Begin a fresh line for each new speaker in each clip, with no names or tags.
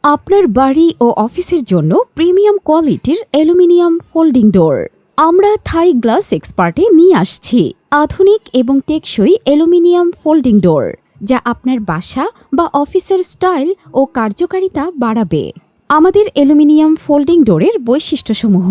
আপনার বাড়ি ও অফিসের জন্য প্রিমিয়াম কোয়ালিটির অ্যালুমিনিয়াম ফোল্ডিং ডোর আমরা থাই গ্লাস এক্সপার্টে নিয়ে আসছি আধুনিক এবং টেকসই অ্যালুমিনিয়াম ফোল্ডিং ডোর, যা আপনার বাসা বা অফিসের স্টাইল ও কার্যকারিতা বাড়াবে। আমাদের অ্যালুমিনিয়াম ফোল্ডিং ডোরের বৈশিষ্ট্যসমূহ: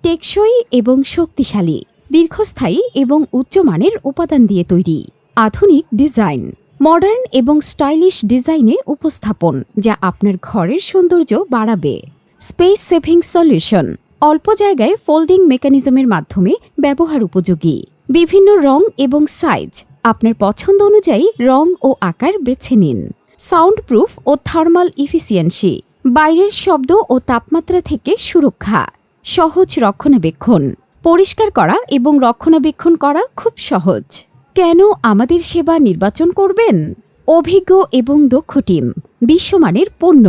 টেকসই এবং শক্তিশালী, দীর্ঘস্থায়ী এবং উচ্চমানের উপাদান দিয়ে তৈরি, আধুনিক ডিজাইন, মডার্ন এবং স্টাইলিশ ডিজাইনে উপস্থাপন যা আপনার ঘরের সৌন্দর্য বাড়াবে। স্পেস সেভিং সলিউশন, অল্প জায়গায় ফোল্ডিং মেকানিজমের মাধ্যমে ব্যবহার উপযোগী। বিভিন্ন রং এবং সাইজ, আপনার পছন্দ অনুযায়ী রং ও আকার বেছে নিন। Sound proof oh thermal efficiency, বাইরের শব্দ ও তাপমাত্রা থেকে সুরক্ষা। সহজ রক্ষণাবেক্ষণ, পরিষ্কার করা এবং রক্ষণাবেক্ষণ করা খুব সহজ। কেন আমাদের সেবা নির্বাচন করবেন? অভিজ্ঞ এবং দক্ষ টিম, বিশ্বমানের পণ্য,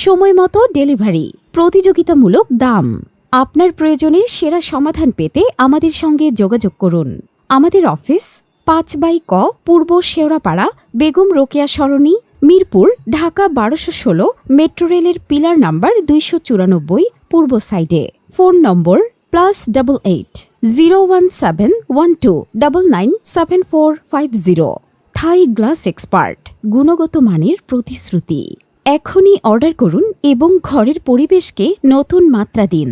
সময়মতো ডেলিভারি, প্রতিযোগিতামূলক দাম। আপনার প্রয়োজনের সেরা সমাধান পেতে আমাদের সঙ্গে যোগাযোগ করুন। আমাদের অফিস 5/ক পূর্ব শেওড়াপাড়া, বেগম রোকেয়া সরণি, মিরপুর, ঢাকা 1216, মেট্রো রেলের পিলার নাম্বার 294, পূর্ব সাইডে। ফোন নম্বর +88 017 12 99 7450। থাই গ্লাস এক্সপার্ট, গুণগত মানের প্রতিশ্রুতি। এখনই অর্ডার করুন এবং ঘরের পরিবেশকে নতুন মাত্রা দিন।